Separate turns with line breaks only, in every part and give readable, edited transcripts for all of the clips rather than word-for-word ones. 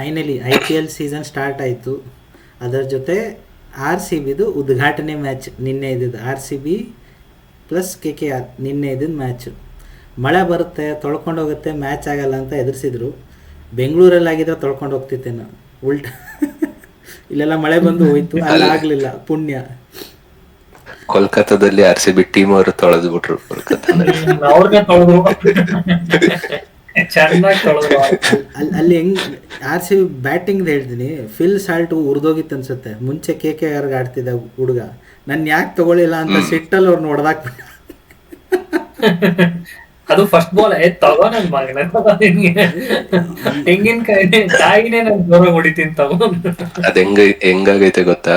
Finally IPL season start ಆಯಿತು. ಅದರ ಜೊತೆ RCBದು ಉದ್ಘಾಟನೆ ಮ್ಯಾಚ್ ನಿನ್ನೆ ಇದ್ದಿದ್ದು. RCB ಪ್ಲಸ್ KKR ನಿನ್ನೆ ಇದ್ದಿದ್ದು ಮ್ಯಾಚು. ಮಳೆ ಬರುತ್ತೆ, ತೊಳ್ಕೊಂಡು ಹೋಗುತ್ತೆ, ಮ್ಯಾಚ್ ಆಗಲ್ಲ ಅಂತ ಎದುರಿಸಿದ್ರು. ಬೆಂಗಳೂರಲ್ಲಿ ಆಗಿದ್ರೆ ತೊಳ್ಕೊಂಡು ಹೋಗ್ತಿತ್ತೇನೋ, ಉಲ್ಟಾ ಇಲ್ಲೆಲ್ಲ ಮಳೆ ಬಂದು ಹೋಯ್ತು, ಅಲ್ಲಿ ಆಗಲಿಲ್ಲ, ಪುಣ್ಯ.
ಕೋಲ್ಕತ್ತಾದಲ್ಲಿ RCB ಟೀಮ್ ಅವರು ತೊಳೆದು ಬಿಟ್ರು ಕೋಲ್ಕತ್ತಾದಲ್ಲಿ.
ಅವ್ರನ್ನೇ ತೊಳೆದ್ರು, ಚೆನ್ನಾಗಿ ತೊಳೆದ್ರು.
ಅಲ್ಲಿ ಹೆಂಗ್ RCB ಬ್ಯಾಟಿಂಗ್ ಹೇಳ್ತೀನಿ, ಫಿಲ್ ಸಾಲ್ಟು ಉರಿದೋಗಿತ್ತು ಅನ್ಸುತ್ತೆ. ಮುಂಚೆ KKRಗೆ ಆಡ್ತಿದ್ದ ಹುಡುಗ, ನನ್ನ ಯಾಕೆ ತಗೊಳ್ಳಿಲ್ಲ ಅಂತ ಸಿಟ್ಟಲ್ಲಿ ಅವ್ರು ನೋಡ್ದಾಕ್ಬಿಟ್ಟು.
ಅದು ಫಸ್ಟ್ ಬಾಲ್ ತಗೋ ನನ್ ಮಗನ, ತೆಂಗಿನಕಾಯಿ ಕಾಯಿನೇ ನನ್ ಜೋರ ಹೊಡಿತೀನಿ ತಗೋ.
ಅದ್ ಹೆಂಗಾಗೈತೆ ಗೊತ್ತಾ,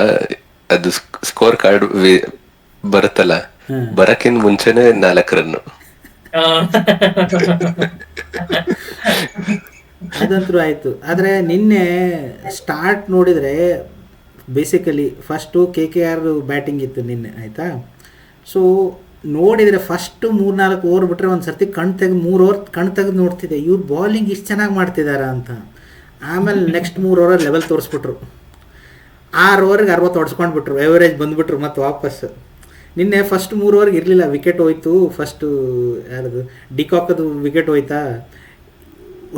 ಅದು ಸ್ಕೋರ್ ಕಾರ್ಡ್ ಬರುತ್ತಲ್ಲ, ಬರಕ್ಕಿಂತ ಮುಂಚೆನೆ 4 ರನ್.
ಅದಂತೂ ಆಯಿತು. ಆದರೆ ನಿನ್ನೆ ಸ್ಟಾರ್ಟ್ ನೋಡಿದರೆ ಬೇಸಿಕಲಿ ಫಸ್ಟು KKR ಬ್ಯಾಟಿಂಗ್ ಇತ್ತು ನಿನ್ನೆ, ಆಯಿತಾ. ಸೊ ನೋಡಿದರೆ ಫಸ್ಟು 3-4 ಓವರ್ ಬಿಟ್ಟರೆ ಒಂದು ಸರ್ತಿ ಕಣ್ ತೆಗೆದು 3 ಓವರ್ ಕಣ್ ತೆಗೆದು ನೋಡ್ತಿದ್ದೆ, ಇವ್ರು ಬಾಲಿಂಗ್ ಇಷ್ಟು ಚೆನ್ನಾಗಿ ಮಾಡ್ತಿದ್ದಾರೆ ಅಂತ. ಆಮೇಲೆ ನೆಕ್ಸ್ಟ್ 3 ಓವರ್ ಲೆವೆಲ್ ತೋರಿಸ್ಬಿಟ್ರು. 6 ಓವರ್ಗೆ 60 ಹೊಡ್ಸ್ಕೊಂಡ್ಬಿಟ್ರು, ಎವರೇಜ್ ಬಂದುಬಿಟ್ರು ಮತ್ತು ವಾಪಸ್ಸು. ನಿನ್ನೆ ಫಸ್ಟ್ 3 ಓವರ್ಗೆ ಇರಲಿಲ್ಲ, ವಿಕೆಟ್ ಹೋಯ್ತು. ಫಸ್ಟು ಯಾರದು ಡಿಕಾಕದು ವಿಕೆಟ್ ಹೋಯ್ತಾ,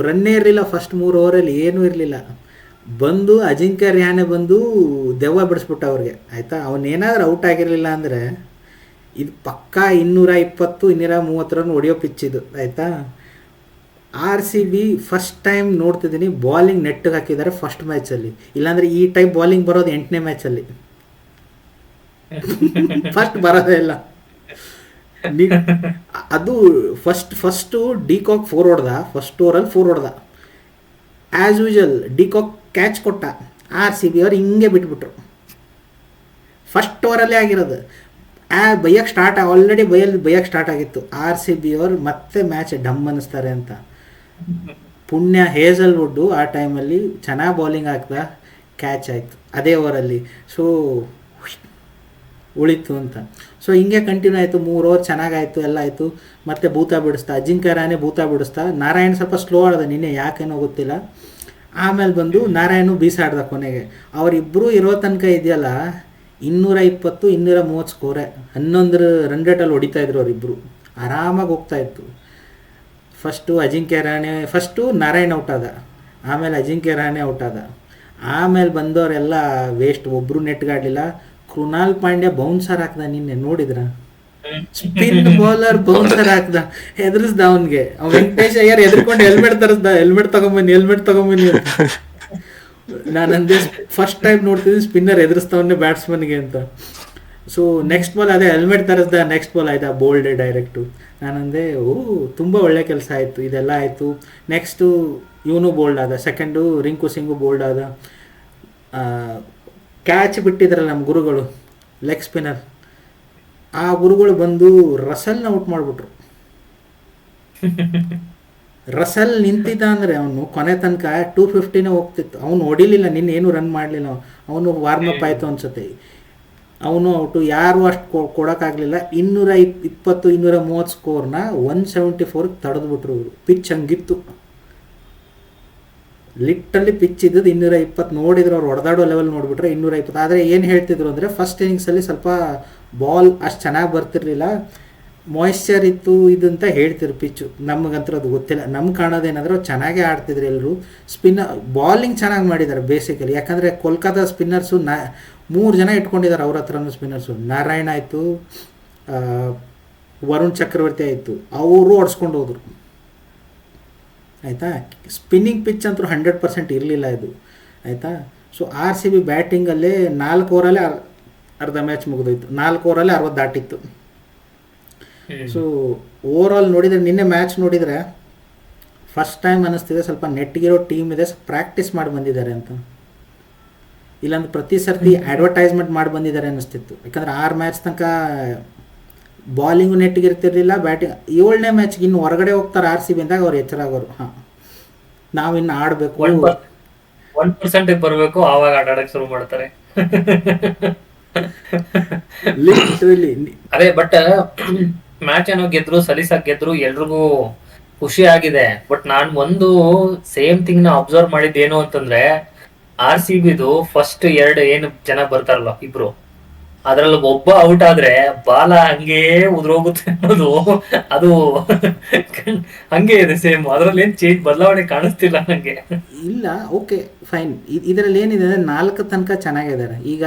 ರನ್ನೇ ಇರಲಿಲ್ಲ ಫಸ್ಟ್ 3 ಓವರಲ್ಲಿ, ಏನೂ ಇರಲಿಲ್ಲ. ಬಂದು ಅಜಿಂಕ್ಯ ರಹಾನೆ ಬಂದು ದೆವ್ವ ಬಿಡಿಸ್ಬಿಟ್ಟ ಅವ್ರಿಗೆ, ಆಯಿತಾ. ಅವನೇನಾದ್ರೂ ಔಟ್ ಆಗಿರಲಿಲ್ಲ ಅಂದರೆ ಇದು ಪಕ್ಕಾ 220-230 ರನ್ ಹೊಡೆಯೋ ಪಿಚ್ ಇದು, ಆಯಿತಾ. RCB ಫಸ್ಟ್ ಟೈಮ್ ನೋಡ್ತಿದ್ದೀನಿ ಬಾಲಿಂಗ್ ನೆಟ್ಟಿಗೆ ಹಾಕಿದ್ದಾರೆ ಫಸ್ಟ್ ಮ್ಯಾಚಲ್ಲಿ. ಇಲ್ಲಾಂದರೆ ಈ ಟೈಪ್ ಬಾಲಿಂಗ್ ಬರೋದು 8ನೇ ಮ್ಯಾಚಲ್ಲಿ, ಫಸ್ಟ್ ಬರೋದೇ ಇಲ್ಲ. ಅದು ಫಸ್ಟು ಡಿಕಾಕ್ 4 ಹೊಡೆದ, ಫಸ್ಟ್ ಓವರಲ್ಲಿ 4 ಹೊಡೆದ. ಆ್ಯಸ್ ಯೂಶಲ್ ಡಿಕಾಕ್ ಕ್ಯಾಚ್ ಕೊಟ್ಟ, RCB ಅವ್ರು ಹಿಂಗೆ ಬಿಟ್ಬಿಟ್ರು. ಫಸ್ಟ್ ಓವರಲ್ಲೇ ಆಗಿರೋದು. ಬೈಯಕ್ಕೆ ಆಲ್ರೆಡಿ ಬೈಯಕ್ಕೆ ಸ್ಟಾರ್ಟ್ ಆಗಿತ್ತು. RCB ಅವ್ರು ಮತ್ತೆ ಮ್ಯಾಚ್ ಡಮ್ ಅನ್ನಿಸ್ತಾರೆ ಅಂತ. ಪುಣ್ಯ ಹೇಸಲ್ವುಡ್ಡು ಆ ಟೈಮಲ್ಲಿ ಚೆನ್ನಾಗಿ ಬೌಲಿಂಗ್ ಹಾಕ್ದ, ಕ್ಯಾಚ್ ಆಯಿತು ಅದೇ ಓವರಲ್ಲಿ. ಸೊ ಉಳಿತು ಅಂತ. ಸೊ ಹಿಂಗೆ ಕಂಟಿನ್ಯೂ ಆಯಿತು. 3 ಓವರ್ ಚೆನ್ನಾಗಾಯಿತು, ಎಲ್ಲ ಆಯಿತು. ಮತ್ತು ಭೂತ ಬಿಡಿಸ್ತಾ, ಅಜಿಂಕ್ಯ ರಹಾನೆ ಭೂತ ಬಿಡಿಸ್ತಾ. ನಾರಾಯಣ್ ಸ್ವಲ್ಪ ಸ್ಲೋ ಆಡ್ದ ನಿನ್ನೆ, ಯಾಕೇನೋ ಗೊತ್ತಿಲ್ಲ. ಆಮೇಲೆ ಬಂದು ನಾರಾಯಣು ಬೀಸಾಡ್ದ ಕೊನೆಗೆ. ಅವರಿಬ್ಬರು ಇರೋ ತನಕ ಇದೆಯಲ್ಲ 220-230 ಸ್ಕೋರೆ, 11 ರನ್ ರೇಟಲ್ಲಿ ಹೊಡಿತಾಯಿದ್ರು ಅವರಿಬ್ಬರು, ಆರಾಮಾಗಿ ಹೋಗ್ತಾಯಿತ್ತು. First Ajinkya Rahane, first Narayan out ಆದ, ಆಮೇಲೆ ಅಜಿಂಕ್ಯ ರಹಾನೆ ಔಟ್ ಆದ. ಆಮೇಲೆ ಬಂದವರೆಲ್ಲ ವೇಸ್ಟ್, ಒಬ್ಬರು ನೆಟ್ಗಾಡಲಿಲ್ಲ. ಕೃಣಾಲ್ ಪಾಂಡ್ಯ ಬೌನ್ಸರ್ ಹಾಕ್ದ ನಿನ್ನೆ, ನೋಡಿದ್ರ? ಸ್ಪಿನ್ ಬೌಲರ್ ಬೌನ್ಸರ್ ಹಾಕ್ದ, ಹೆದರ್ಸ್ದ ಅವನಿಗೆ. ಅವ್ನು ವೆಂಕಟೇಶ್ ಅಯ್ಯರ್ ಎದ್ರಕೊಂಡು ಹೆಲ್ಮೆಟ್ ತರಿಸ್ದ, ಹೆಲ್ಮೆಟ್ ತಗೊಂಬನ್ನಿ ಅಂತ. ನಾನಂದೆ ಫಸ್ಟ್ ಟೈಮ್ ನೋಡ್ತಿದ್ದೀನಿ ಸ್ಪಿನ್ನರ್ ಎದುರಿಸ್ತಾವನ್ನೇ ಬ್ಯಾಟ್ಸ್ಮನ್ಗೆ ಅಂತ. ಸೊ ನೆಕ್ಸ್ಟ್ ಬಾಲ್ ಅದೇ ಹೆಲ್ಮೆಟ್ ತರಿಸ್ದ, ನೆಕ್ಸ್ಟ್ ಬಾಲ್ ಆಯ್ತಾ ಬೋಲ್ಡ್ ಡೈರೆಕ್ಟು. ನಾನಂದೆ ತುಂಬ ಒಳ್ಳೆ ಕೆಲಸ ಆಯಿತು, ಇದೆಲ್ಲ ಆಯಿತು. ನೆಕ್ಸ್ಟು ಇವನು ಬೋಲ್ಡ್ ಆದ, ಸೆಕೆಂಡು ರಿಂಕು ಸಿಂಗು ಬೋಲ್ಡ್ ಆದ. ಕ್ಯಾಚ್ ಬಿಟ್ಟಿದ್ರಲ್ಲ ನಮ್ಮ ಗುರುಗಳು, ಲೆಗ್ ಸ್ಪಿನ್ನರ್, ಆ ಗುರುಗಳು ಬಂದು ರಸಲ್ನ ಔಟ್ ಮಾಡಿಬಿಟ್ರು. ರಸಲ್ ನಿಂತಿದ್ದ ಅಂದರೆ ಅವನು ಕೊನೆ ತನಕ 250 ಹೋಗ್ತಿತ್ತು. ಅವನು ಹೊಡಿಲಿಲ್ಲ, ನಿನ್ನೇನು ರನ್ ಮಾಡಲಿಲ್ಲ. ಅವನು ವಾರ್ಮಪ್ ಆಯಿತು ಅನ್ಸುತ್ತೆ, ಅವನು ಔಟು. ಯಾರು ಅಷ್ಟು ಕೊಡೋಕ್ಕಾಗಲಿಲ್ಲ. 220-230 ಸ್ಕೋರ್ನ 174ಗೆ ತಡೆದ್ಬಿಟ್ರು ಇವರು. ಪಿಚ್ ಹಂಗಿತ್ತು, ಲಿಟ್ಟಲ್ಲಿ ಪಿಚ್ ಇದ್ದದ್ದು 220. ನೋಡಿದ್ರು ಅವ್ರು ಹೊಡೆದಾಡೋ ಲೆವೆಲ್ ನೋಡಿಬಿಟ್ರೆ 220. ಆದರೆ ಏನು ಹೇಳ್ತಿದ್ರು ಅಂದರೆ ಫಸ್ಟ್ ಇನ್ನಿಂಗ್ಸಲ್ಲಿ ಸ್ವಲ್ಪ ಬಾಲ್ ಅಷ್ಟು ಚೆನ್ನಾಗಿ ಬರ್ತಿರ್ಲಿಲ್ಲ, ಮಾಯ್ಶ್ಚರ್ ಇತ್ತು ಇದಂತ ಹೇಳ್ತಿದ್ರು ಪಿಚ್ಚು. ನಮಗಂತೂ ಅದು ಗೊತ್ತಿಲ್ಲ, ನಮ್ಗೆ ಕಾಣೋದೇನಾದರೂ ಚೆನ್ನಾಗೇ ಆಡ್ತಿದ್ರು ಎಲ್ಲರೂ. ಬಾಲಿಂಗ್ ಚೆನ್ನಾಗಿ ಮಾಡಿದ್ದಾರೆ ಬೇಸಿಕಲಿ. ಯಾಕಂದರೆ ಕೋಲ್ಕತ್ತಾ ಸ್ಪಿನ್ನರ್ಸು 3 ಜನ ಇಟ್ಕೊಂಡಿದ್ದಾರೆ ಅವ್ರ ಹತ್ರನೂ ಸ್ಪಿನ್ನರ್ಸು. ನಾರಾಯಣ ಆಯಿತು, ವರುಣ್ ಚಕ್ರವರ್ತಿ ಆಯಿತು, ಅವರು ಓಡಿಸ್ಕೊಂಡು ಹೋದರು, ಆಯಿತಾ. ಸ್ಪಿನ್ನಿಂಗ್ ಪಿಚ್ ಅಂತೂ 100% ಇರಲಿಲ್ಲ ಇದು, ಆಯಿತಾ. ಸೊ RCB ಬ್ಯಾಟಿಂಗಲ್ಲೇ 4 ಓವರಲ್ಲೇ ಅರ್ಧ ಮ್ಯಾಚ್ ಮುಗಿದೋಯ್ತು, 4 ಓವರಲ್ಲೇ 60 ದಾಟಿತ್ತು. ಸೊ ಓವರಾಲ್ ನೋಡಿದರೆ ನಿನ್ನೆ ಮ್ಯಾಚ್ ನೋಡಿದರೆ ಫಸ್ಟ್ ಟೈಮ್ ಅನ್ನಿಸ್ತಿದೆ ಸ್ವಲ್ಪ ನೆಟ್ಗಿರೋ ಟೀಮ್ ಇದೆ, ಪ್ರಾಕ್ಟೀಸ್ ಮಾಡಿ ಬಂದಿದ್ದಾರೆ ಅಂತ. ಇಲ್ಲಾಂದ್ರೆ ಪ್ರತಿ ಸರ್ತಿ ಅಡ್ವರ್ಟೈಸ್ಮೆಂಟ್ ಮಾಡಿ ಬಂದಿದ್ದಾರೆ ಅನ್ನಿಸ್ತಿತ್ತು. ಯಾಕಂದರೆ 6 ಮ್ಯಾಚ್ ತನಕ ಬಾಲಿಂಗು ನೆಟ್ಟಿಗಿರ್ತಿರ್ಲಿಲ್ಲ, ಬ್ಯಾಟಿಂಗ್ 7ನೇ ಮ್ಯಾಚ್ಗೆ ಇನ್ನು ಹೊರಗಡೆ ಹೋಗ್ತಾರೆ RCB ಅಂದಾಗ ಅವ್ರು ಎಚ್ಚರ ಆಗೋರು. ಹಾಂ, ನಾವಿನ್ನು ಆಡಬೇಕು,
1% ಬರಬೇಕು, ಆವಾಗ ಆಡೋಕ್ಕೆ ಶುರು ಮಾಡ್ತಾರೆ.
ಲಿಟ್ರಲಿ
ಅದೇ. ಬಟ್ ಮ್ಯಾಚ್ ಏನೋ ಗೆದ್ರು, ಸಲೀಸಾಗಿ ಗೆದ್ರು, ಎಲ್ರಿಗೂ ಖುಷಿ ಆಗಿದೆ. ಬಟ್ ನಾನ್ ಒಂದು ಸೇಮ್ ಥಿಂಗ್ ನ ಅಬ್ಸರ್ವ್ ಮಾಡಿದ್ದೇನು ಅಂತಂದ್ರೆ, RCBದು ಫಸ್ಟ್ ಎರಡು ಏನು ಜನ ಬರ್ತಾರಲ್ಲ ಇಬ್ರು, ಅದ್ರಲ್ಲಿ ಒಬ್ಬ ಔಟ್ ಆದ್ರೆ ಬಾಲ ಹಂಗೆ ಉದ್ರೋಗುತ್ತೆ ಅನ್ನೋದು ಅದು ಹಂಗೆ ಇದೆ ಸೇಮ್. ಅದ್ರಲ್ಲಿ ಏನ್ ಚೇಂಜ್ ಬದಲಾವಣೆ ಕಾಣಿಸ್ತಿಲ್ಲ ನಂಗೆ.
ಇಲ್ಲ, ಓಕೆ ಫೈನ್. ಇದರಲ್ಲಿ ಏನಿದೆ ಅಂದರೆ 4 ತನಕ ಚೆನ್ನಾಗಿದ್ದಾರೆ. ಈಗ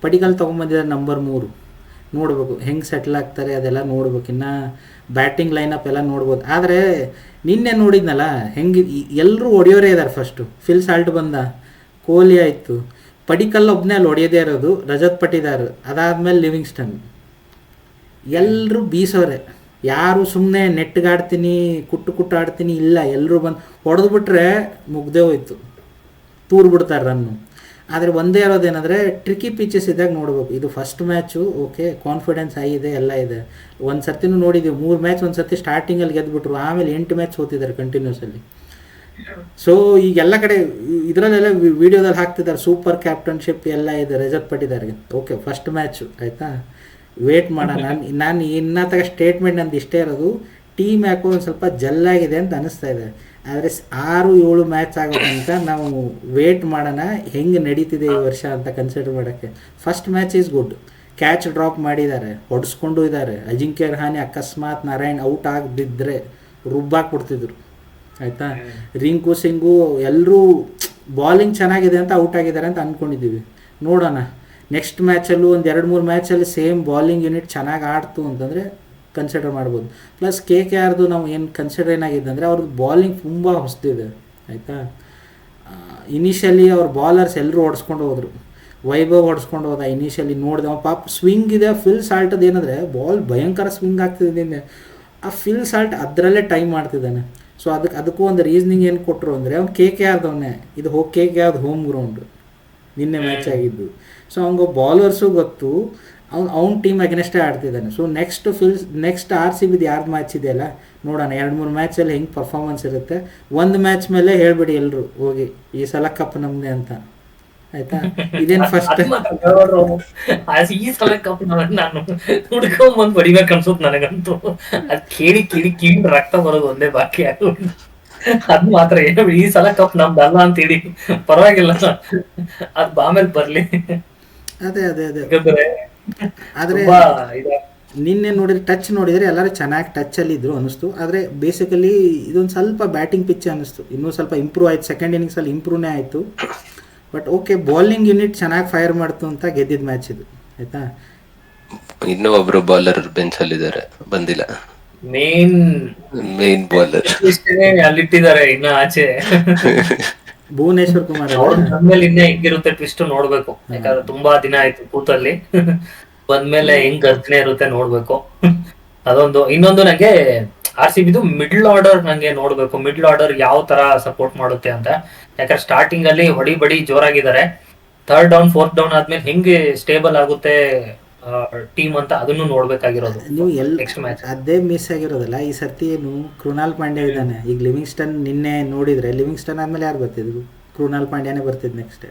ಪಡಿಕಲ್ ತೊಗೊಂಬಂದಿದ್ದಾರೆ ನಂಬರ್ 3, ನೋಡ್ಬೇಕು ಹೆಂಗೆ ಸೆಟ್ಲ್ ಆಗ್ತಾರೆ ಅದೆಲ್ಲ ನೋಡ್ಬೇಕು. ಇನ್ನು ಬ್ಯಾಟಿಂಗ್ ಲೈನಪ್ ಎಲ್ಲ ನೋಡ್ಬೋದು. ಆದರೆ ನಿನ್ನೆ ನೋಡಿದ್ನಲ್ಲ ಹೆಂಗೆ ಎಲ್ಲರೂ ಹೊಡೆಯೋರೇ ಇದ್ದಾರೆ. ಫಸ್ಟು ಫಿಲ್ ಸಾಲ್ಟ್ ಬಂದ, ಕೊಹ್ಲಿ ಆಯಿತು, ಪಡಿಕಲ್ ಒಬ್ಬನೇ ಅಲ್ಲಿ ಹೊಡೆಯೋದೇ ಇರೋದು, ರಜತ್ ಪಟಿದಾರ್, ಅದಾದಮೇಲೆ ಲಿವಿಂಗ್ಸ್ಟನ್, ಎಲ್ಲರೂ ಬೀಸೋರೆ. ಯಾರು ಸುಮ್ಮನೆ ನೆಟ್ಗಾಡ್ತೀನಿ ಕುಟ್ಟು ಆಡ್ತೀನಿ ಇಲ್ಲ, ಎಲ್ಲರೂ ಬಂದು ಹೊಡೆದ್ಬಿಟ್ರೆ ಮುಗ್ದೇ ಹೋಯ್ತು, ತೂರು ಬಿಡ್ತಾರೆ ರನ್ನು. ಆದರೆ ಒಂದೇ ಇರೋದೇನೆಂದರೆ ಟ್ರಿಕಿ ಪಿಚಸ್ ಇದ್ದಾಗ ನೋಡ್ಬೇಕು. ಇದು ಫಸ್ಟ್ ಮ್ಯಾಚು, ಓಕೆ ಕಾನ್ಫಿಡೆನ್ಸ್ ಆಗಿದೆ ಎಲ್ಲ ಇದೆ. ಒಂದು ಸರ್ತಿನೂ ನೋಡಿದ್ದೀವಿ 3 ಮ್ಯಾಚ್ ಒಂದು ಸರ್ತಿ ಸ್ಟಾರ್ಟಿಂಗಲ್ಲಿ ಗೆದ್ದುಬಿಟ್ರು, ಆಮೇಲೆ 8 ಮ್ಯಾಚ್ ಸೋತಿದ್ದಾರೆ ಕಂಟಿನ್ಯೂಸಲ್ಲಿ. ಸೊ ಈಗೆಲ್ಲ ಕಡೆ ಇದರಲ್ಲೆಲ್ಲ ವಿಡಿಯೋದಲ್ಲಿ ಹಾಕ್ತಿದ್ದಾರೆ ಸೂಪರ್ ಕ್ಯಾಪ್ಟನ್ಶಿಪ್ ಎಲ್ಲ ಇದೆ ರಜತ್ ಪಟಿದಾರ್ಗೆ. ಓಕೆ ಫಸ್ಟ್ ಮ್ಯಾಚು ಆಯಿತಾ, ವೇಟ್ ಮಾಡೋಣ. ನಾನು ಇನ್ನತ್ತಾಗ ಸ್ಟೇಟ್ಮೆಂಟ್ ನಂದು ಇಷ್ಟೇ ಇರೋದು, ಟೀಮ್ ಯಾಕೋ ಒಂದು ಸ್ವಲ್ಪ ಜಲ್ಲಾಗಿದೆ ಅಂತ ಅನ್ನಿಸ್ತಾ ಇದೆ. ಆದರೆ 6-7 ಮ್ಯಾಚ್ ಆಗೋ ತನಕ ನಾವು ವೇಟ್ ಮಾಡೋಣ ಹೆಂಗೆ ನಡೀತಿದೆ ಈ ವರ್ಷ ಅಂತ ಕನ್ಸಿಡರ್ ಮಾಡೋಕ್ಕೆ. First match is good, catch drop ಮಾಡಿದ್ದಾರೆ, ಹೊಡೆಸ್ಕೊಂಡು ಇದ್ದಾರೆ. ಅಜಿಂಕ್ಯ ರಹಾನೆ ಅಕಸ್ಮಾತ್ ನಾರಾಯಣ್ ಔಟ್ ಆಗದಿದ್ದರೆ ರುಬ್ಬಾಕ್ಬಿಡ್ತಿದ್ರು ಆಯಿತಾ. ರಿಂಕು ಸಿಂಗು ಎಲ್ಲರೂ ಬಾಲಿಂಗ್ ಚೆನ್ನಾಗಿದೆ ಅಂತ ಔಟ್ ಆಗಿದ್ದಾರೆ ಅಂತ ಅಂದ್ಕೊಂಡಿದ್ದೀವಿ. ನೋಡೋಣ ನೆಕ್ಸ್ಟ್ ಮ್ಯಾಚಲ್ಲೂ ಒಂದು 2-3 ಮ್ಯಾಚಲ್ಲಿ ಸೇಮ್ ಬಾಲಿಂಗ್ ಯೂನಿಟ್ ಚೆನ್ನಾಗಿ ಆಡ್ತು ಅಂತಂದರೆ ಕನ್ಸಿಡರ್ ಮಾಡ್ಬೋದು. ಪ್ಲಸ್ KKRದು ನಾವು ಏನು ಕನ್ಸಿಡರ್ ಏನಾಗಿದೆ ಅಂದರೆ ಅವ್ರದ್ದು ಬಾಲಿಂಗ್ ತುಂಬ ಹೊಸದಿದೆ ಆಯಿತಾ. ಇನಿಷಿಯಲಿ ಅವ್ರ ಬಾಲರ್ಸ್ ಎಲ್ಲರೂ ಹೊಡ್ಸ್ಕೊಂಡು ಹೋದರು, ವೈಭವ್ ಹೊಡ್ಸ್ಕೊಂಡು ಹೋದ. ಇನಿಷಿಯಲಿ ನೋಡಿದೆ ಅವ ಪಾಪ ಸ್ವಿಂಗ್ ಇದೆ. ಫಿಲ್ ಸಾಲ್ಟದ್ದು ಏನಂದರೆ ಬಾಲ್ ಭಯಂಕರ ಸ್ವಿಂಗ್ ಆಗ್ತಿದೆ. ಆ ಫಿಲ್ ಸಾಲ್ಟ್ ಅದರಲ್ಲೇ ಟೈಮ್ ಮಾಡ್ತಿದ್ದಾನೆ. ಸೊ ಅದಕ್ಕೂ ಒಂದು ರೀಸನಿಂಗ್ ಏನು ಕೊಟ್ಟರು ಅಂದರೆ ಅವ್ನು KKRದವನ್ನೇ, ಇದು KKRದು ಹೋಮ್ ಗ್ರೌಂಡು ನಿನ್ನೆ ಮ್ಯಾಚ್ ಆಗಿದ್ದು. ಸೊ ಅವ್ನಿಗೆ ಬಾಲರ್ಸು ಗೊತ್ತು, ಅವ್ನ ಟೀಮ್ ಅಗೇನೆಸ್ಟೇ ಆಡ್ತಿದ್ದಾನೆ. ಸೊ ನೆಕ್ಸ್ಟ್ RCBದು ಯಾರ್ದು ಮ್ಯಾಚ್ ಇದೆಯಲ್ಲ ನೋಡೋಣ, 2-3 ಮ್ಯಾಚಲ್ಲಿ ಹೆಂಗೆ ಪರ್ಫಾರ್ಮೆನ್ಸ್ ಇರುತ್ತೆ. ಒಂದು ಮ್ಯಾಚ್ ಮೇಲೆ ಹೇಳ್ಬಿಡಿ ಎಲ್ಲರೂ ಹೋಗಿ ಈ ಸಲ ಕಪ್ ನಮ್ಮದೇ ಅಂತ ಆಯಿತಾ. ಇದೇನು ಫಸ್ಟ್
ಈ ಸಲ ಕಪ್ ನಾನು ಹುಡ್ಕೊಂಬಂದು ಬಡಿಬೇಕು ಅನ್ಸುತ್ತೆ ನನಗಂತೂ. ಅದ್ ಕೇಳಿ ರಕ್ತ ಬರೋದು ಒಂದೇ ಬಾಕಿ ಆಗೋದು. ಅದ್ ಮಾತ್ರ ಏನು ಈ ಸಲ ಕಪ್ ನಮ್ದಲ್ಲ ಅಂತೇಳಿ ಪರವಾಗಿಲ್ಲ, ಅದ್ ಆಮೇಲೆ ಬರ್ಲಿ.
ಅದೇ ಆದರೆ ನಿನ್ನೆ ನೋಡಿದರೆ ಎಲ್ಲರೂ ಚೆನ್ನಾಗಿ ಟಚ್ಚಲ್ಲಿ ಇದ್ರು ಅನ್ನಿಸ್ತು. ಆದರೆ ಬೇಸಿಕಲಿ ಇದೊಂದು ಸ್ವಲ್ಪ ಬ್ಯಾಟಿಂಗ್ ಪಿಚ್ ಅನ್ನಿಸ್ತು. ಇನ್ನೂ ಸ್ವಲ್ಪ ಇಂಪ್ರೂವ್ ಆಯಿತು, ಸೆಕೆಂಡ್ ಇನ್ನಿಂಗ್ಸಲ್ಲಿ ಇಂಪ್ರೂವ್ನೇ ಆಯಿತು. ಬಟ್ ಓಕೆ ಬಾಲಿಂಗ್ ಯೂನಿಟ್ ಚೆನ್ನಾಗಿ ಫೈರ್ ಮಾಡ್ತು ಅಂತ ಗೆದ್ದಿದ್ದ ಮ್ಯಾಚ್ ಇದು ಆಯಿತಾ.
ಇನ್ನೂ ಒಬ್ರು ಬೌಲರ್ ಬೆಂಚಲ್ಲಿದ್ದಾರೆ, ಬಂದಿಲ್ಲ.
ಮೇನ್
ಬೌಲರ್
ಅಲ್ಲಿಟ್ಟಿದ್ದಾರೆ ಇನ್ನ ಆಚೆ.
ಭುವನೇಶ್ವರ್ ಕುಮಾರ್
ಬಂದ್ಮೇಲೆ ಇನ್ನೇ ಹೆಂಗಿರುತ್ತೆ ಟ್ವಿಸ್ಟ್ ನೋಡ್ಬೇಕು. ಯಾಕಂದ್ರೆ ತುಂಬಾ ದಿನ ಆಯ್ತು ಕೂತಲ್ಲಿ, ಬಂದ್ಮೇಲೆ ಹೆಂಗ್ ಗರ್ಜನೆ ಇರುತ್ತೆ ನೋಡ್ಬೇಕು. ಅದೊಂದು. ಇನ್ನೊಂದು ನಂಗೆ RCBದು ಮಿಡ್ಲ್ ಆರ್ಡರ್ ನಂಗೆ ನೋಡ್ಬೇಕು, ಮಿಡ್ಲ್ ಆರ್ಡರ್ ಯಾವ ತರ ಸಪೋರ್ಟ್ ಮಾಡುತ್ತೆ ಅಂತ. ಯಾಕಂದ್ರೆ ಸ್ಟಾರ್ಟಿಂಗ್ ಅಲ್ಲಿ ಹೊಡಿ ಜೋರಾಗಿದ್ದಾರೆ, 3rd ಡೌನ್ 4th ಡೌನ್ ಆದ್ಮೇಲೆ ಹೆಂಗೆ ಸ್ಟೇಬಲ್ ಆಗುತ್ತೆ ಟೀಮ್ ಅಂತ ಅದನ್ನು ನೋಡ್ಬೇಕಾಗಿರೋದು.
ನೀವು ನೆಕ್ಸ್ಟ್ ಮ್ಯಾಚ್ ಅದೇ ಮಿಸ್ ಆಗಿರೋದಲ್ಲ ಈ ಸರ್ತಿ. ಏನು ಕೃಣಾಲ್ ಪಾಂಡ್ಯ ಇದ್ದಾನೆ, ಈಗ ಲಿವಿಂಗ್ಸ್ಟನ್ ನಿನ್ನೆ ನೋಡಿದರೆ ಲಿವಿಂಗ್ಸ್ಟನ್ ಆದಮೇಲೆ ಯಾರು ಬರ್ತಿದ್ರು, ಕೃಣಾಲ್ ಪಾಂಡ್ಯನೇ ಬರ್ತಿದ್ದು ನೆಕ್ಸ್ಟ್.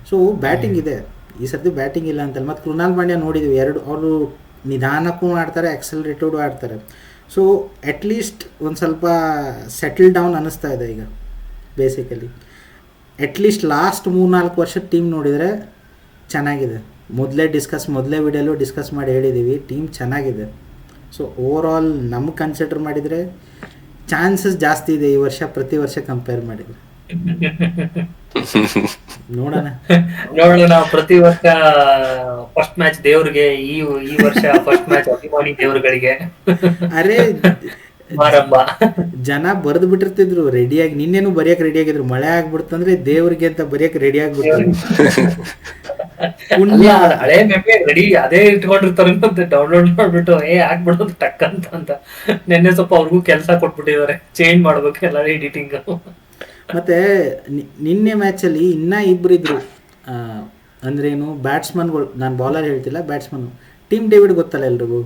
ಸೊ ಬ್ಯಾಟಿಂಗ್ ಇದೆ ಈ ಸರ್ತಿ, ಬ್ಯಾಟಿಂಗ್ ಇಲ್ಲ ಅಂತಲ್ಲ. ಮತ್ತು ಕೃಣಾಲ್ ಪಾಂಡ್ಯ ನೋಡಿದ್ವಿ, ಅವರು ನಿಧಾನಕ್ಕೂ ಆಡ್ತಾರೆ, ಆಕ್ಸಲರೇಟೆಡ್ ಆಡ್ತಾರೆ. ಸೊ ಅಟ್ಲೀಸ್ಟ್ ಒಂದು ಸ್ವಲ್ಪ ಸೆಟಲ್ ಡೌನ್ ಅನ್ನಿಸ್ತಾ ಇದೆ ಈಗ ಬೇಸಿಕಲಿ. ಅಟ್ಲೀಸ್ಟ್ ಲಾಸ್ಟ್ 3-4 ವರ್ಷದ ಟೀಮ್ ನೋಡಿದರೆ ಚೆನ್ನಾಗಿದೆ. ಮೊದಲೇ ವಿಡಿಯೋಲ್ಲೂ ಡಿಸ್ಕಸ್ ಮಾಡಿ ಹೇಳಿದ್ದೀವಿ, ಟೀಮ್ ಚೆನ್ನಾಗಿದೆ. ಸೊ ಓವರ್ ಆಲ್ ನಮ್ಗೆ ಕನ್ಸಿಡರ್ ಮಾಡಿದರೆ ಚಾನ್ಸಸ್ ಜಾಸ್ತಿ ಇದೆ ಈ ವರ್ಷ ಪ್ರತಿ ವರ್ಷ ಕಂಪೇರ್ ಮಾಡಿದರೆ. ನೋಡೋಣ
ಪ್ರತಿ ವರ್ಷ ಫಸ್ಟ್ ಮ್ಯಾಚ್ ದೇವ್ರಿಗೆ, ಈ ವರ್ಷ ಫಸ್ಟ್ ಮ್ಯಾಚ್ ಅಭಿಮಾನಿ ದೇವ್ರುಗಳಿಗೆ.
ಅರೆ ಜನ ಬರೆದು ಬಿಟ್ಟಿರ್ತಿದ್ರು ರೆಡಿಯಾಗಿ. ನಿನ್ನೇನು ಬರೆಯಕ್ಕೆ ರೆಡಿ ಆಗಿದ್ರು, ಮಳೆ ಆಗ್ಬಿಡ್ತಂದ್ರೆ ದೇವ್ರಿಗೆ ಅಂತ ಬರೆಯಕ್ಕೆ ರೆಡಿ ಆಗ್ಬಿಡ್ತಾರೆ.
ಹಳೆ ಮೆಮೆ ರೆಡಿ ಅದೇ ಇಟ್ಕೊಂಡಿರ್ತಾರೆ, ಡೌನ್ಲೋಡ್ ಮಾಡ್ಬಿಟ್ಟು ಹಾಕ್ಬಿಡೋದು ಟಕ್ ಅಂತ. ನಿನ್ನೆ ಸ್ವಲ್ಪ ಅವ್ರಿಗೂ ಕೆಲಸ ಕೊಟ್ಬಿಟ್ಟಿದ್ದಾರೆ, ಚೇಂಜ್ ಮಾಡ್ಬೇಕು ಎಲ್ಲ ಎಡಿಟಿಂಗ್.
ಮತ್ತೆ ನಿನ್ನೆ ಮ್ಯಾಚಲ್ಲಿ ಇನ್ನೂ ಇಬ್ಬರಿದ್ರು, ಅಂದ್ರೇನು ಬ್ಯಾಟ್ಸ್ಮನ್ಗಳು, ನಾನು ಬಾಲರ್ ಹೇಳ್ತಿಲ್ಲ, ಬ್ಯಾಟ್ಸ್ಮನ್. ಟಿಮ್ ಡೇವಿಡ್ ಗೊತ್ತಲ್ಲ ಎಲ್ರಿಗೂ,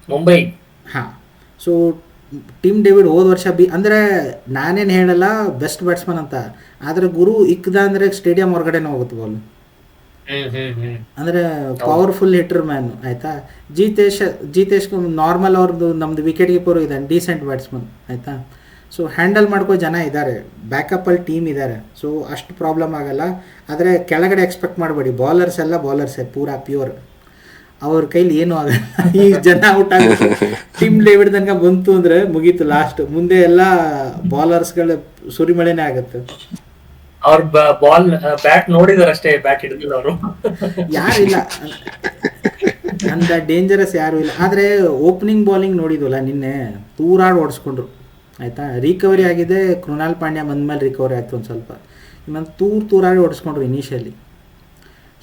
ಮುಂಬೈ.
ಹಾಂ. ಸೊ ಟಿಮ್ ಡೇವಿಡ್ ಹೋದ ವರ್ಷ ಅಂದರೆ ನಾನೇನು ಹೇಳಲ್ಲ ಬೆಸ್ಟ್ ಬ್ಯಾಟ್ಸ್ಮನ್ ಅಂತ, ಆದರೆ ಗುರು ಇಕ್ದ ಅಂದರೆ ಸ್ಟೇಡಿಯಂ ಹೊರಗಡೆನೇ ಹೋಗುತ್ತೆ ಬಾಲು ಅಂದರೆ ಪವರ್ಫುಲ್ ಹಿಟ್ರ್ ಮ್ಯಾನ್ ಆಯಿತಾ. ಜಿತೇಶ್ ನಾರ್ಮಲ್ ಅವ್ರದ್ದು ನಮ್ಮದು ವಿಕೆಟ್ ಕೀಪರು ಇದ್ದಾನೆ, ಡೀಸೆಂಟ್ ಬ್ಯಾಟ್ಸ್ಮನ್ ಆಯಿತಾ. ಸೊ ಹ್ಯಾಂಡಲ್ ಮಾಡ್ಕೋ ಜನ ಇದ್ದಾರೆ, ಬ್ಯಾಕಪ್ಪಲ್ಲಿ ಟೀಮ್ ಇದ್ದಾರೆ, ಸೊ ಅಷ್ಟು ಪ್ರಾಬ್ಲಮ್ ಆಗಲ್ಲ. ಆದರೆ ಕೆಳಗಡೆ ಎಕ್ಸ್ಪೆಕ್ಟ್ ಮಾಡಬೇಡಿ, ಬಾಲರ್ಸ್ ಎಲ್ಲ ಬಾಲರ್ಸೇ ಪೂರಾ ಪ್ಯೂರ್, ಅವ್ರ ಕೈಲಿ ಏನೂ ಆಗಲ್ಲ. ಈಗ ಜನ ಔಟ್ ಆಗುತ್ತೆ, ಟೀಮ್ ಡೇವಿಡ್ ತನಕ ಬಂತು ಅಂದರೆ ಮುಗೀತು ಲಾಸ್ಟ್, ಮುಂದೆ ಎಲ್ಲ ಬಾಲರ್ಸ್ಗಳು ಸುರಿಮಳೆನೇ ಆಗುತ್ತೆ.
ಅವ್ರ ಬಾಲ್ ಬ್ಯಾಟ್ ನೋಡಿದಾರೆ ಅಷ್ಟೇ, ಬ್ಯಾಟ್ ಹಿಡಿದಿಲ್ಲ ಅವರು.
ಯಾರಿಲ್ಲ ಅಂದ ಡೇಂಜರಸ್ ಯಾರು ಇಲ್ಲ. ಆದರೆ ಓಪನಿಂಗ್ ಬಾಲಿಂಗ್ ನೋಡಿದ್ವಲ್ಲ ನಿನ್ನೆ, ತೂರಾಡ್ ಓಡಿಸ್ಕೊಂಡ್ರು ಆಯಿತಾ. ರಿಕವರಿ ಆಗಿದೆ, ಕೃಣಾಲ್ ಪಾಂಡ್ಯ ಬಂದಮೇಲೆ ರಿಕವರಿ ಆಯಿತು ಒಂದು ಸ್ವಲ್ಪ, ಇನ್ನೊಂದು ತೂರಾಡಿ ಓಡಿಸ್ಕೊಂಡ್ರು ಇನಿಷಿಯಲಿ.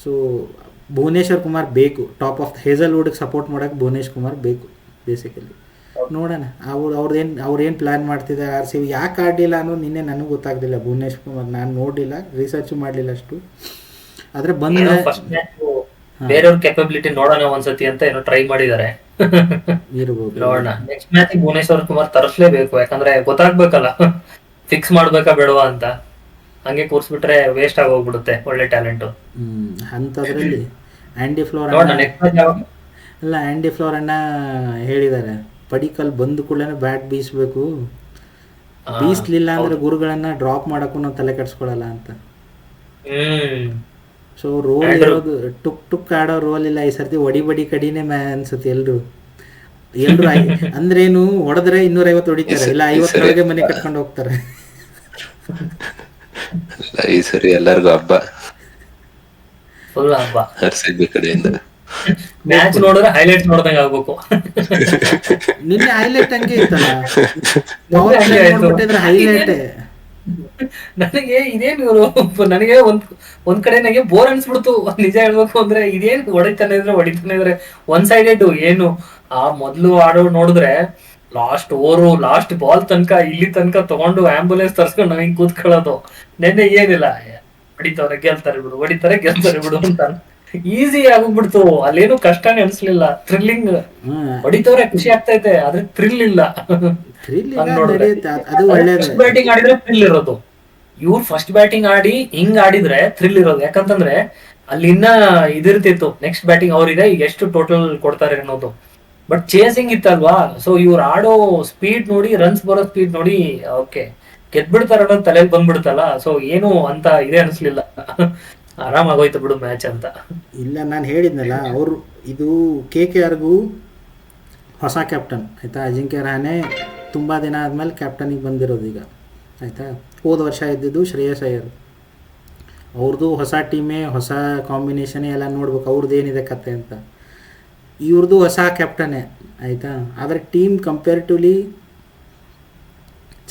ಸೊ ಭುವನೇಶ್ವರ್ ಕುಮಾರ್ ಬೇಕು, ಟಾಪ್ ಆಫ್ ಹೇಸಲ್ವುಡ್ಗೆ ಸಪೋರ್ಟ್ ಮಾಡೋಕ್ಕೆ ಭುವನೇಶ್ ಕುಮಾರ್ ಬೇಕು ಬೇಸಿಕಲಿ. ನೋಡೋಣ ಅವ್ರೇನು ಪ್ಲ್ಯಾನ್ ಮಾಡ್ತಿದ್ದಾರೆ ಆರ್ ಸಿ ಬಿ. ಯಾಕೆ ಆಡಲಿಲ್ಲ ಅನ್ನೋದು ನಿನ್ನೆ ನನಗೆ ಗೊತ್ತಾಗಲಿಲ್ಲ. ಭುವನೇಶ್ ಕುಮಾರ್ ನಾನು ನೋಡಲಿಲ್ಲ, ರಿಸರ್ಚ್ ಮಾಡಲಿಲ್ಲ ಅಷ್ಟು. ಆದರೆ ಬಂದ
ಬೇರೆಯವ್ರ ಕೆಪಬಿಲಿಟಿ ನೋಡೋಣ ಒಂದ್ಸತಿ ಅಂತ ಏನೋ ಟ್ರೈ ಮಾಡಿದ್ದಾರೆ,
ಇರ್ಬೋದು.
ನೋಡೋಣ ನೆಕ್ಸ್ಟ್ ಮ್ಯಾಚ್ ಭುವನೇಶ್ವರ್ ಕುಮಾರ್ ತರಿಸ್ಲೇಬೇಕು, ಯಾಕಂದ್ರೆ ಗೊತ್ತಾಗ್ಬೇಕಲ್ಲ ಫಿಕ್ಸ್ ಮಾಡ್ಬೇಕಾ ಬೇಡವಾ ಅಂತ. ಹಂಗೆ ಕೂರ್ಸ್ಬಿಟ್ರೆ ವೇಸ್ಟ್ ಆಗಿ ಹೋಗ್ಬಿಡುತ್ತೆ ಒಳ್ಳೆ ಟ್ಯಾಲೆಂಟ್.
ಅಂಥದ್ರಲ್ಲಿ ಆ್ಯಂಡಿ ಫ್ಲೋರ್
ನೋಡೋಣ ನೆಕ್ಸ್ಟ್ ಮ್ಯಾಚ್ ಯಾವಾಗ.
ಅಲ್ಲ, ಆ್ಯಂಡಿ ಫ್ಲೋರ್ ಅಣ್ಣ ಹೇಳಿದ್ದಾರೆ, ಪಡಿಕಲ್ ಬಂದ ಕೂಡಲೇ ಬ್ಯಾಟ್ ಬೀಸಬೇಕು, ಬೀಸ್ಲಿಲ್ಲ ಅಂದ್ರೆ ಗುರುಗಳನ್ನ ಡ್ರಾಪ್ ಮಾಡೋಕ್ಕೂ ನಾವು ತಲೆ ಕೆಡ್ಸ್ಕೊಳಲ್ಲ ಅಂತ. ಸೊ ರೋಲ್ ಇರೋದು ಟುಕ್ ಆಡೋ ರೋಲ್ ಇಲ್ಲ ಈ ಸರ್ತಿ, ಬಡಿ ಕಡಿನೇ ಅನ್ಸುತ್ತೆ ಎಲ್ರು ಅಂದ್ರೇನು, ಹೊಡೆದ್ರೆ 250 ಹೊಡಿತಾರೆ, ಇಲ್ಲ 50 ಮನೆ ಕಟ್ಕೊಂಡು ಹೋಗ್ತಾರೆ.
ಈ ಸರಿ ಎಲ್ಲರಿಗೂ ಹಬ್ಬ,
ಫುಲ್ ಹಬ್ಬ
ಆರ್ಸಿಬಿ ಕಡೆಯಿಂದ.
ಮ್ಯಾಚ್ ನೋಡಿದ್ರೆ ಹೈಲೈಟ್ ನೋಡ್ದಂಗ ಆಗ್ಬೇಕು.
ನಿನ್ನೆ ಹೈಲೈಟ್ ಹಂಗೆ ಇತ್ತಲ್ಲ, ಹೈಲೈಟ್.
ನನಗೆ ಇದೇನು ಇವರು, ನನಗೆ ಒಂದ್ ಕಡೆ ನನಗೆ ಬೋರ್ ಅನ್ಸ್ಬಿಡ್ತು ನಿಜ ಹೇಳ್ಬೇಕು ಅಂದ್ರೆ. ಇದೇನ್ ಹೊಡಿತಾನೆ ಇದ್ರೆ ಒನ್ ಸೈಡೆಡ್ ಏನು. ಆ ಮೊದ್ಲು ಆಡೋ ನೋಡಿದ್ರೆ ಲಾಸ್ಟ್ ಓವರು ಲಾಸ್ಟ್ ಬಾಲ್ ತನಕ ಇಲ್ಲಿ ತನಕ ತಗೊಂಡು ಆಂಬುಲೆನ್ಸ್ ತರ್ಸ್ಕೊಂಡು ನಾವ್ ಹಿಂಗ್ ಕೂತ್ಕೊಳ್ಳೋದು. ನೆನ್ನೆ ಏನಿಲ್ಲ, ಹೊಡಿತಾರೆ ಗೆಲ್ತಾರೆ ಬಿಡು ಅಂತ ಈಸಿ ಆಗೋಗ್ಬಿಡ್ತು. ಅಲ್ಲೇನು ಕಷ್ಟನೇ ಅನ್ಸ್ಲಿಲ್ಲ, ಥ್ರಿಲ್ಲಿಂಗ್ ಹೊಡಿತವ್ರೆ, ಖುಷಿ ಆಗ್ತೈತೆ, ಆದ್ರೆ ಥ್ರಿಲ್ ಇಲ್ಲ. ಫಸ್ಟ್ ಬ್ಯಾಟಿಂಗ್ ಆಡಿದ್ರೆ ಥ್ರಿಲ್ ಇರೋದು, ಇವ್ರು ಫಸ್ಟ್ ಬ್ಯಾಟಿಂಗ್ ಆಡಿ ಹಿಂಗ್ ಆಡಿದ್ರೆ ಥ್ರಿಲ್ ಇರೋದು. ಯಾಕಂತಂದ್ರೆ ಅಲ್ಲಿ ಇನ್ನ ಇದಿರ್ತಿತ್ತು ನೆಕ್ಸ್ಟ್ ಬ್ಯಾಟಿಂಗ್ ಅವ್ರಿಗೆ ಈಗ ಎಷ್ಟು ಟೋಟಲ್ ಕೊಡ್ತಾರೆ ಅನ್ನೋದು. ಬಟ್ ಚೇಸಿಂಗ್ ಇತ್ತಲ್ವಾ, ಸೊ ಇವ್ರು ಆಡೋ ಸ್ಪೀಡ್ ನೋಡಿ, ರನ್ಸ್ ಬರೋ ಸ್ಪೀಡ್ ನೋಡಿ, ಓಕೆ ಗೆದ್ಬಿಡ್ತಾರ ಅನ್ನೋದು ತಲೆಗೆ ಬಂದ್ಬಿಡ್ತಲ್ಲ. ಸೊ ಏನು ಅಂತ ಇದೇ ಅನ್ಸ್ಲಿಲ್ಲ, ಆರಾಮಾಗೋಯ್ತು ಬಿಡು ಮ್ಯಾಚ್ ಅಂತ.
ಇಲ್ಲ, ನಾನು ಹೇಳಿದ್ನಲ್ಲ, ಅವರು ಇದು KKRಗೂ ಹೊಸ ಕ್ಯಾಪ್ಟನ್ ಆಯಿತಾ. ಅಜಿಂಕ್ಯ ರಹಾನೆ ತುಂಬ ದಿನ ಆದಮೇಲೆ ಕ್ಯಾಪ್ಟನಿಗೆ ಬಂದಿರೋದು ಈಗ ಆಯಿತಾ. ಹೋದ ವರ್ಷ ಇದ್ದಿದ್ದು ಶ್ರೇಯಸ್ ಅಯ್ಯರ್. ಅವ್ರದ್ದು ಹೊಸ ಟೀಮೇ, ಹೊಸ ಕಾಂಬಿನೇಷನೇ ಎಲ್ಲ ನೋಡ್ಬೇಕು ಅವ್ರದ್ದು ಏನಿದೆ ಕತೆ ಅಂತ. ಇವ್ರದ್ದು ಹೊಸ ಕ್ಯಾಪ್ಟನ್ನೇ ಆಯಿತಾ. ಆದರೆ ಟೀಮ್ ಕಂಪೇರಿಟಿವ್ಲಿ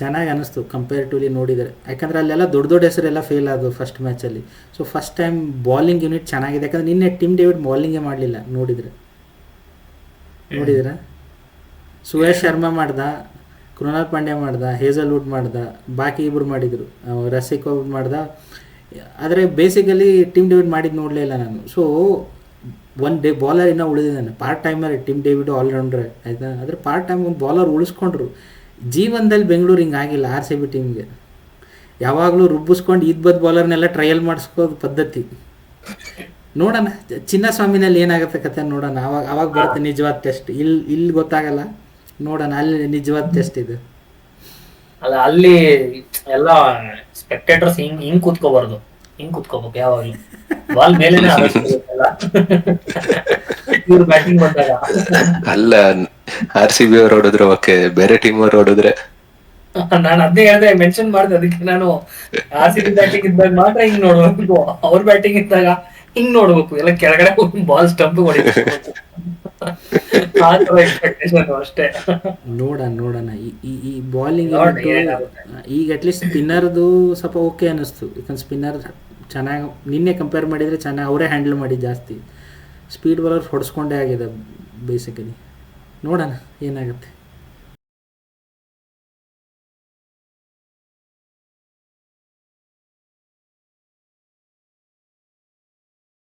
ಚೆನ್ನಾಗಿ ಅನ್ನಿಸ್ತು ಕಂಪೇರಿಟಿವ್ಲಿ ನೋಡಿದರೆ. ಯಾಕಂದರೆ ಅಲ್ಲೆಲ್ಲ ದೊಡ್ಡ ಹೆಸರೆಲ್ಲ ಫೇಲ್ ಆದವು ಫಸ್ಟ್ ಮ್ಯಾಚಲ್ಲಿ. So first time bowling unit ಚೆನ್ನಾಗಿದೆ. ಯಾಕಂದರೆ ನಿನ್ನೆ ಟಿಮ್ ಡೇವಿಡ್ ಬಾಲಿಂಗೇ ಮಾಡಲಿಲ್ಲ ನೋಡಿದರೆ. ಸುಯೇಶ್ ಶರ್ಮಾ ಮಾಡ್ದ, ಕೃಣಾಲ್ ಪಾಂಡ್ಯ ಮಾಡ್ದ, ಹೇಸಲ್ವುಡ್ ಮಾಡ್ದ, ಬಾಕಿ ಇಬ್ಬರು ಮಾಡಿದರು, ರಸಿಕ್ ಔಟ್ ಮಾಡ್ದ. ಆದರೆ ಬೇಸಿಕಲಿ ಟಿಮ್ ಡೇವಿಡ್ ಮಾಡಿದ್ದು ನೋಡಲೇ ಇಲ್ಲ ನಾನು. ಸೊ ಬಾಲರ್ ಇನ್ನೂ ಉಳಿದಿದ್ದಾನೆ, ಪಾರ್ಟ್ ಟೈಮರ್ ಟಿಮ್ ಡೇವಿಡ್ ಆಲ್ರೌಂಡ್ರೆ ಆಯಿತಾ. ಆದರೆ ಪಾರ್ಟ್ ಟೈಮ್ ಒಂದು ಬಾಲರ್ ಉಳಿಸ್ಕೊಂಡ್ರು. ಜೀವನದಲ್ಲಿ ಬೆಂಗಳೂರು ಹಿಂಗಾಗಿಲ್ಲ RCB ಟೀಮ್ಗೆ. ಯಾವಾಗಲೂ ರುಬ್ಬಿಸ್ಕೊಂಡು ಇದ್ಬದ್ದು ಬಾಲರ್ನೆಲ್ಲ ಟ್ರಯಲ್ ಮಾಡಿಸ್ಕೋದು ಪದ್ಧತಿ. ನೋಡೋಣ ಚಿನ್ನಸ್ವಾಮಿನಲ್ಲಿ ಏನಾಗುತ್ತೆ ಕತೆ ನೋಡೋಣ. ಅವಾಗ ಬರುತ್ತೆ ನಿಜವಾದ ಟೆಸ್ಟ್. ಇಲ್ಲಿ ಗೊತ್ತಾಗಲ್ಲ, ನೋಡೋಣ ಅಲ್ಲಿ ನಿಜವಾದ ಟೆಸ್ಟ್ ಇದು.
ಅಲ್ಲ, ಅಲ್ಲಿ ಎಲ್ಲ ಸ್ಪೆಕ್ಟೇಟರ್ಸ್ ಹಿಂಗ್ ಕೂತ್ಕೋಬಾರ್ದು, ಹಿಂಗ್ ಕೂತ್ಕೋಬೇಕು ಯಾವಾಗ್ಲೂ. ಬಾಲ್ ಮೇಲೆನೆ ಇವ್ರು ಬ್ಯಾಟಿಂಗ್ ಬಂದಾಗ. ಅಲ್ಲ,
RCB ಅವ್ರು ಹೊಡಿದ್ರೆ ಓಕೆ, ಬೇರೆ ಟೀಮ್ ಅವ್ರು ಹೊಡಿದ್ರೆ
ನಾನು ಅದೇ ಹೇಳ್ದೆ, ಮೆನ್ಷನ್ ಮಾಡಿದೆ. ಅದಕ್ಕೆ ನಾನು RCB ಬ್ಯಾಟಿಂಗ್ ಇದ್ದಾಗ ಮಾತ್ರ ಹಿಂಗ್ ನೋಡ್ಬೇಕು, ಅವ್ರ ಬ್ಯಾಟಿಂಗ್ ಇದ್ದಾಗ ಹಿಂಗ್ ನೋಡ್ಬೇಕು, ಎಲ್ಲ ಕೆಳಗಡೆ ಬಾಲ್ ಸ್ಟಂಪ್ ಹೊಡಿಬೇಕು. ಅಷ್ಟೇ.
ನೋಡೋಣ ಈ ಬಾಲಿಂಗ್ ಈಗ ಅಟ್ಲೀಸ್ಟ್ ಸ್ಪಿನ್ನರ್ದು ಸ್ವಲ್ಪ ಓಕೆ ಅನ್ನಿಸ್ತು. ಯಾಕಂದ್ರೆ ಸ್ಪಿನ್ನರ್ ಚೆನ್ನಾಗಿ ನಿನ್ನೆ ಕಂಪೇರ್ ಮಾಡಿದರೆ ಚೆನ್ನಾಗಿ ಅವರೇ ಹ್ಯಾಂಡಲ್ ಮಾಡಿ ಜಾಸ್ತಿ. ಸ್ಪೀಡ್ ಬಾಲರ್ ಹೊಡೆಸ್ಕೊಂಡೇ ಆಗಿದೆ ಬೇಸಿಕಲಿ. ನೋಡೋಣ ಏನಾಗುತ್ತೆ.